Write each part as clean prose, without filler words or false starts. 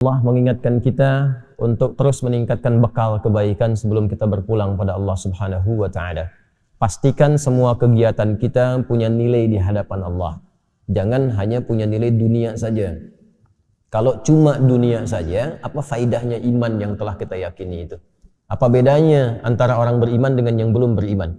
Allah mengingatkan kita untuk terus meningkatkan bekal kebaikan sebelum kita berpulang pada Allah Subhanahu wa Ta'ala. Pastikan semua kegiatan kita punya nilai di hadapan Allah. Jangan hanya punya nilai dunia saja. Kalau cuma dunia saja, apa faidahnya iman yang telah kita yakini itu? Apa bedanya antara orang beriman dengan yang belum beriman?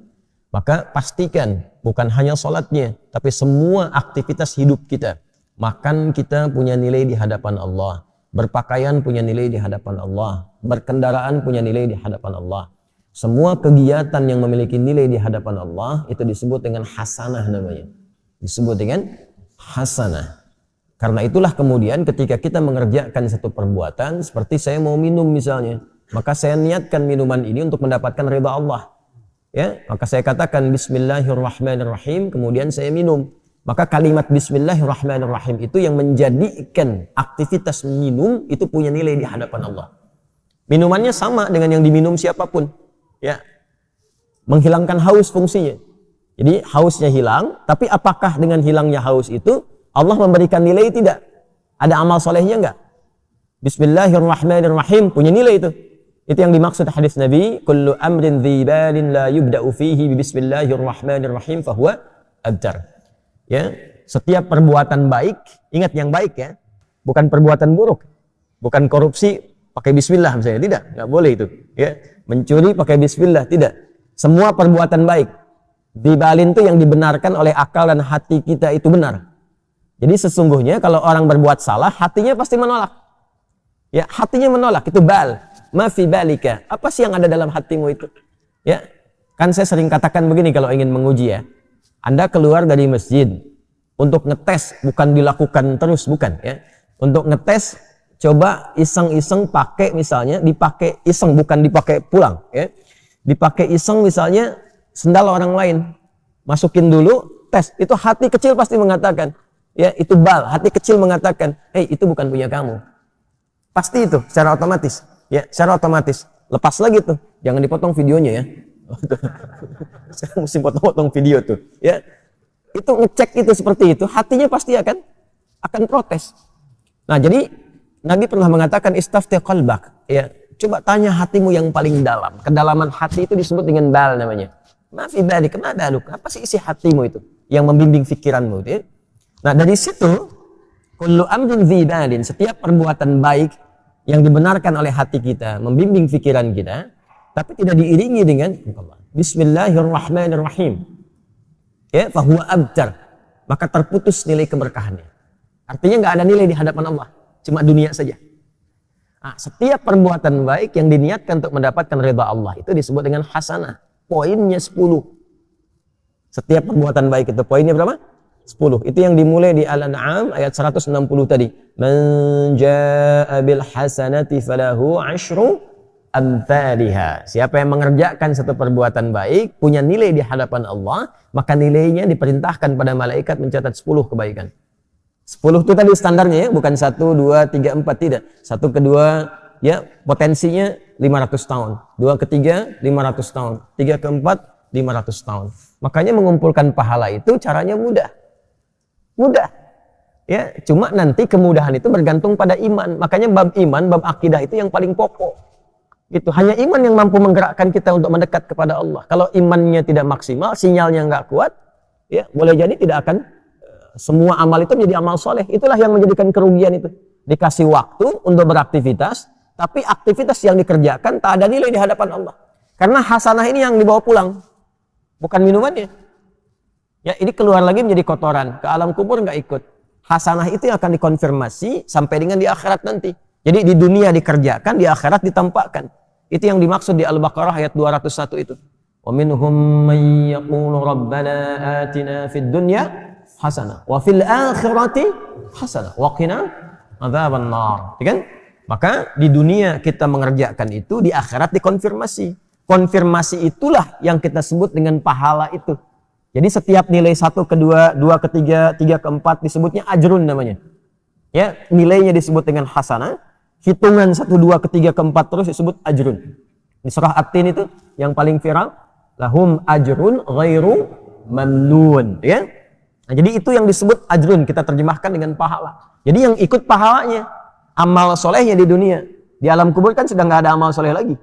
Maka pastikan bukan hanya sholatnya, tapi semua aktivitas hidup kita. Makan kita punya nilai di hadapan Allah. Berpakaian punya nilai di hadapan Allah. Berkendaraan punya nilai di hadapan Allah. Semua kegiatan yang memiliki nilai di hadapan Allah itu disebut dengan hasanah namanya. Disebut dengan hasanah. Karena itulah kemudian ketika kita mengerjakan satu perbuatan, seperti saya mau minum misalnya, maka saya niatkan minuman ini untuk mendapatkan ridha Allah. Ya, maka saya katakan Bismillahirrahmanirrahim, kemudian saya minum. Maka kalimat Bismillahirrahmanirrahim itu yang menjadikan aktivitas minum itu punya nilai di hadapan Allah. Minumannya sama dengan yang diminum siapapun. Ya, menghilangkan haus fungsinya. Jadi hausnya hilang, tapi apakah dengan hilangnya haus itu Allah memberikan nilai tidak? Ada amal solehnya enggak? Bismillahirrahmanirrahim punya nilai itu. Itu yang dimaksud hadis Nabi, kullu amrin dzibalin la yubda'u fihi bismillahirrahmanirrahim fahuwa abtar. Ya, setiap perbuatan baik, ingat yang baik ya, bukan perbuatan buruk, bukan korupsi pakai bismillah misalnya, tidak, nggak boleh itu. Ya, mencuri pakai bismillah, tidak. Semua perbuatan baik, dibalin itu yang dibenarkan oleh akal dan hati kita itu benar. Jadi sesungguhnya kalau orang berbuat salah, hatinya pasti menolak. Ya, hatinya menolak, itu bal, ma fi balika. Apa sih yang ada dalam hatimu itu? Ya, kan saya sering katakan begini kalau ingin menguji ya. Anda keluar dari masjid untuk ngetes, bukan dilakukan terus, bukan ya. Untuk ngetes, coba iseng-iseng pakai misalnya, dipakai iseng, bukan dipakai pulang ya. Dipakai iseng misalnya sendal orang lain. Masukin dulu, tes. Itu hati kecil pasti mengatakan, ya itu bal, hati kecil mengatakan, "Hei, itu bukan punya kamu." Pasti itu secara otomatis. Ya, secara otomatis. Lepas lagi tuh, jangan dipotong videonya ya. Saya mesti potong-potong video tuh, ya. Itu ngecek itu seperti itu, hatinya pasti akan protes. Nah, jadi Nabi pernah mengatakan istafti qalbak, ya. Coba tanya hatimu yang paling dalam. Kedalaman hati itu disebut dengan bal namanya. Mafi balik, kenapa lu? Apa sih isi hatimu itu yang membimbing pikiranmu, ya? Nah, dari situ kullu amrin dzibalin, setiap perbuatan baik yang dibenarkan oleh hati kita, membimbing pikiran kita, tapi tidak diiringi dengan Bismillahirrahmanirrahim, ya, fahuwa abtar, maka terputus nilai keberkahannya. Artinya nggak ada nilai di hadapan Allah, cuma dunia saja. Nah, setiap perbuatan baik yang diniatkan untuk mendapatkan ridha Allah itu disebut dengan hasanah. Poinnya 10. Setiap perbuatan baik itu poinnya berapa? 10. Itu yang dimulai di Al-An'am ayat 160 tadi. Man jaa'a bil hasanati falahu 'asyru amthaliha. Siapa yang mengerjakan satu perbuatan baik, punya nilai di hadapan Allah, maka nilainya diperintahkan pada malaikat mencatat 10 kebaikan. 10 itu tadi standarnya ya, bukan 1, 2, 3, 4, tidak. 1 ke 2 ya potensinya 500 tahun. 2 ke 3 500 tahun. 3 ke 4 500 tahun. Makanya mengumpulkan pahala itu caranya mudah. Mudah. Ya, cuma nanti kemudahan itu bergantung pada iman. Makanya bab iman, bab akidah itu yang paling pokok. Gitu. Hanya iman yang mampu menggerakkan kita untuk mendekat kepada Allah. Kalau imannya tidak maksimal, sinyalnya nggak kuat, ya boleh jadi tidak akan semua amal itu menjadi amal soleh. Itulah yang menjadikan kerugian itu. Dikasih waktu untuk beraktivitas, tapi aktivitas yang dikerjakan tak ada nilai di hadapan Allah. Karena hasanah ini yang dibawa pulang, bukan minumannya. Ya, ini keluar lagi menjadi kotoran, ke alam kubur nggak ikut. Hasanah itu yang akan dikonfirmasi sampai dengan di akhirat nanti. Jadi di dunia dikerjakan, di akhirat ditampakkan. Itu yang dimaksud di Al-Baqarah ayat 201 itu. Wa minhum may yaqulu rabbana atina fid dunya hasanah wa fil akhirati hasanah wa qina adzaban nar. Kan? Maka di dunia kita mengerjakan itu, di akhirat dikonfirmasi. Konfirmasi itulah yang kita sebut dengan pahala itu. Jadi setiap nilai 1 ke 2, 2 ke 3, 3 ke 4 disebutnya ajrun namanya. Ya, nilainya disebut dengan hasanah. Hitungan 1, 2 ke 3 ke 4 terus disebut ajrun. Di surah At-Tin itu yang paling viral, lahum ajrun ghairu mamnun, ya. Nah, jadi itu yang disebut ajrun, kita terjemahkan dengan pahala. Jadi yang ikut pahalanya. amal solehnya di dunia. Di alam kubur kan sudah nggak ada amal soleh lagi.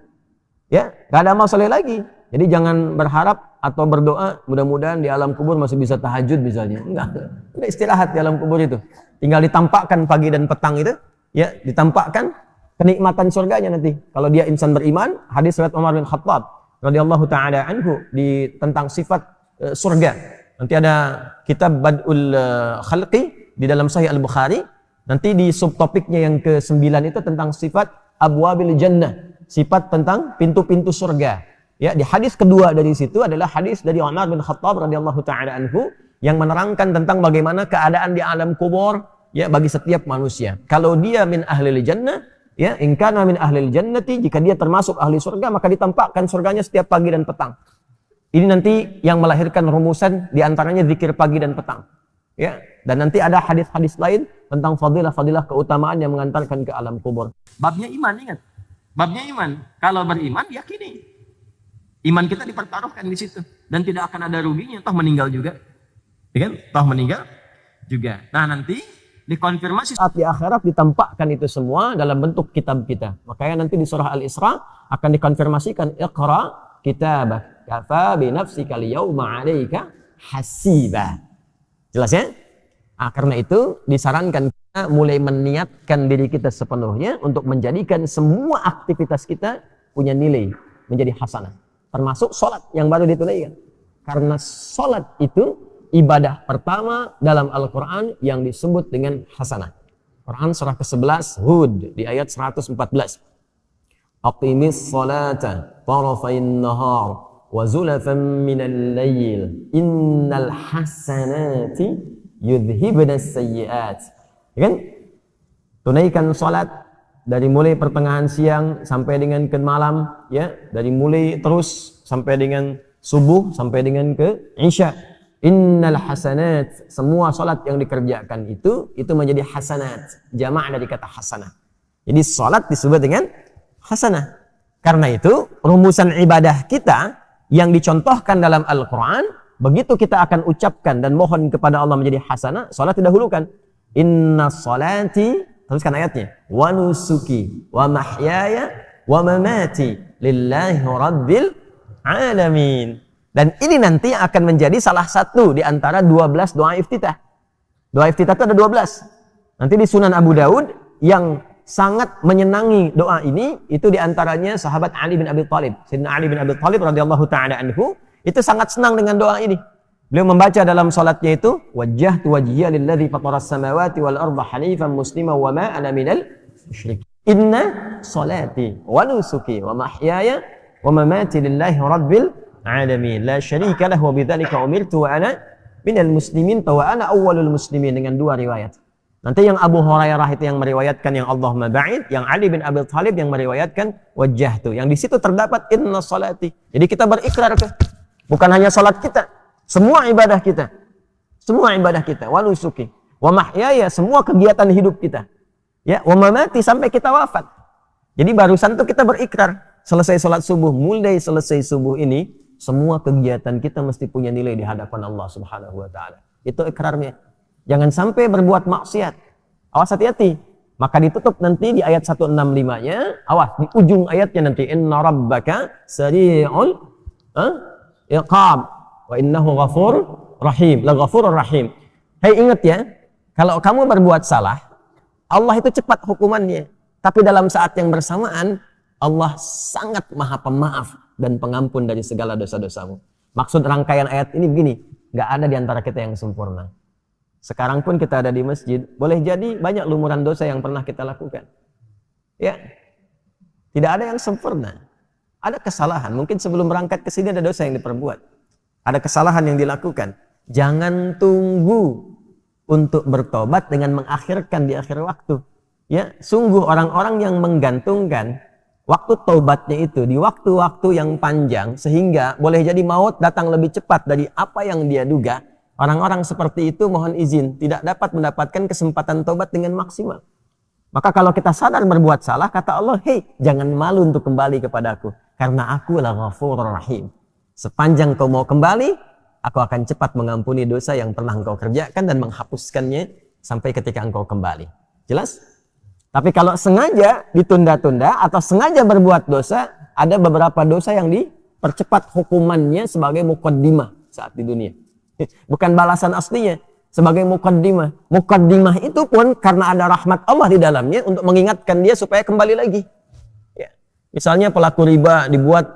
Ya, nggak ada amal soleh lagi. Jadi jangan berharap atau berdoa mudah-mudahan di alam kubur masih bisa tahajud misalnya. Enggak. Udah istirahat di alam kubur itu. Tinggal ditampakkan pagi dan petang itu, ya, ditampakkan kenikmatan surganya nanti. Kalau dia insan beriman, hadis riwayat Umar bin Khattab radhiyallahu taala anhu tentang sifat surga. Nanti ada kitab Bad'ul Khalqi di dalam Sahih Al-Bukhari. Nanti di subtopiknya yang ke-9 itu tentang sifat abwabil jannah, sifat tentang pintu-pintu surga. Ya, di hadis kedua dari situ adalah hadis dari Umar bin Khattab radhiyallahu taala anhu yang menerangkan tentang bagaimana keadaan di alam kubur ya bagi setiap manusia. Kalau dia min ahlil jannah, ya, in kana min ahlil jannati, jika dia termasuk ahli surga maka ditampakkan surganya setiap pagi dan petang. Ini nanti yang melahirkan rumusan di antaranya zikir pagi dan petang. Ya, dan nanti ada hadis-hadis lain tentang fadilah-fadilah keutamaan yang mengantarkan ke alam kubur. Babnya iman, ingat. Babnya iman. Kalau beriman yakini. Iman kita dipertaruhkan di situ dan tidak akan ada ruginya, toh meninggal juga. Ya kan? Toh meninggal juga. Nah, nanti dikonfirmasi saat di akhirat ditampakkan itu semua dalam bentuk kitab kita. Makanya nanti di surah Al-Isra akan dikonfirmasikan Iqra kitabak kafa bi nafsika al-yawma 'alaika hasiba. Jelas ya? Nah, karena itu disarankan kita mulai meniatkan diri kita sepenuhnya untuk menjadikan semua aktivitas kita punya nilai, menjadi hasanah. Termasuk sholat yang baru ditunaikan. Karena sholat itu ibadah pertama dalam Al-Quran yang disebut dengan hasanah. Quran surah ke-11 Hud di ayat 114. Aqimis sholata tarafain nahar wa zulafan minal layl innal hasanati yudhibnas sayyiat. Ya kan? Tunaikan sholat dari mulai pertengahan siang sampai dengan ke malam, ya, dari mulai terus sampai dengan subuh sampai dengan ke isya. Innal hasanat, semua salat yang dikerjakan itu menjadi hasanat, jamak dari kata hasanah. Jadi salat disebut dengan hasanah. Karena itu rumusan ibadah kita yang dicontohkan dalam Al-Qur'an, begitu kita akan ucapkan dan mohon kepada Allah menjadi hasanah, salat didahulukan. Inna salati, teruskan ayatnya, wa nusuki wa mahyaya wa mamati lillahi rabbil alamin. Dan ini nanti akan menjadi salah satu di antara 12 doa iftitah. Doa iftitah itu ada 12. Nanti di Sunan Abu Daud yang sangat menyenangi doa ini itu di antaranya sahabat Ali bin Abi Thalib. Sayyidina Ali bin Abi Thalib radhiyallahu taala anhu itu sangat senang dengan doa ini. Beliau membaca dalam salatnya itu wajjahtu wajhiya lilladzi fataras samawati wal arda hanifan musliman wa ma ana minal musyrikin. Inna salati wa nusuki wa mahyaya wa mamati lillahi rabbil alamin la syarika lahu wa bidzalika umirtu wa ana minal muslimin wa ana awwalul muslimin, dengan dua riwayat. Nanti yang Abu Hurairah itu yang meriwayatkan yang Allahumma ba'id, yang Ali bin Abi Thalib yang meriwayatkan wajjahtu. Yang di situ terdapat inna salati. Jadi kita berikrar ke bukan hanya salat kita, semua ibadah kita. Semua ibadah kita, wa nusuki, wa mahyaya, semua kegiatan hidup kita. Ya, wa mamati sampai kita wafat. Jadi barusan tuh kita berikrar, selesai salat subuh, mulai selesai subuh ini, semua kegiatan kita mesti punya nilai di hadapan Allah Subhanahu wa taala. Itu ikrarnya. Jangan sampai berbuat maksiat. Awas, hati-hati. Maka ditutup nanti di ayat 165-nya. Awas, di ujung ayatnya nanti inna rabbaka sari'ul iqab wa innahu ghafur rahim. La ghafurur rahim. Hei, ingat ya, kalau kamu berbuat salah, Allah itu cepat hukumannya. Tapi dalam saat yang bersamaan, Allah sangat maha pemaaf dan pengampun dari segala dosa-dosamu. Maksud rangkaian ayat ini begini, nggak ada di antara kita yang sempurna. Sekarang pun kita ada di masjid, boleh jadi banyak lumuran dosa yang pernah kita lakukan. Ya, tidak ada yang sempurna. Ada kesalahan, mungkin sebelum berangkat ke sini ada dosa yang diperbuat. Ada kesalahan yang dilakukan. Jangan tunggu untuk bertobat dengan mengakhirkan di akhir waktu. Ya, sungguh orang-orang yang menggantungkan waktu taubatnya itu di waktu-waktu yang panjang sehingga boleh jadi maut datang lebih cepat dari apa yang dia duga. Orang-orang seperti itu mohon izin tidak dapat mendapatkan kesempatan taubat dengan maksimal. Maka kalau kita sadar berbuat salah, kata Allah, hei, jangan malu untuk kembali kepadaku, karena aku lah Ghafurur Rahim. Sepanjang kau mau kembali, aku akan cepat mengampuni dosa yang pernah engkau kerjakan dan menghapuskannya sampai ketika engkau kembali. Jelas? Tapi kalau sengaja ditunda-tunda atau sengaja berbuat dosa, ada beberapa dosa yang dipercepat hukumannya sebagai muqaddimah saat di dunia. Bukan balasan aslinya, sebagai muqaddimah. Muqaddimah itu pun karena ada rahmat Allah di dalamnya untuk mengingatkan dia supaya kembali lagi. Ya. Misalnya pelaku riba dibuat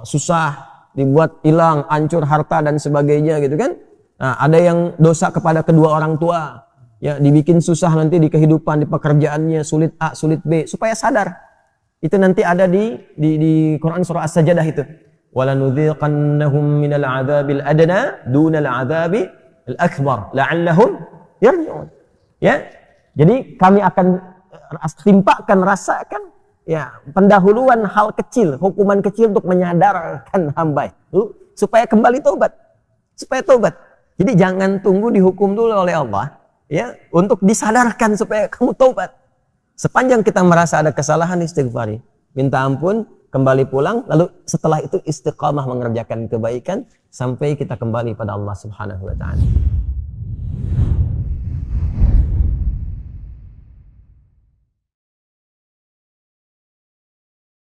susah, dibuat hilang, hancur harta dan sebagainya gitu kan. Nah, ada yang dosa kepada kedua orang tua, ya dibikin susah nanti di kehidupan, di pekerjaannya, sulit A, sulit B, supaya sadar. Itu nanti ada di Quran surah As-Sajdah itu. وَلَنُذِيقَنَّهُمْ مِنَ الْعَذَابِ الْأَدْنَى دُونَ الْعَذَابِ الْأَكْبَرِ لَعَلَّهُمْ يَرْجِعُونَ. Ya. Jadi kami akan timpakan, rasakan ya pendahuluan hal kecil, hukuman kecil untuk menyadarkan hamba itu supaya kembali taubat. Supaya taubat. Jadi jangan tunggu dihukum dulu oleh Allah ya untuk disadarkan supaya kamu taubat. Sepanjang kita merasa ada kesalahan, istighfari, minta ampun, kembali pulang, lalu setelah itu istiqamah mengerjakan kebaikan sampai kita kembali pada Allah Subhanahu wa taala.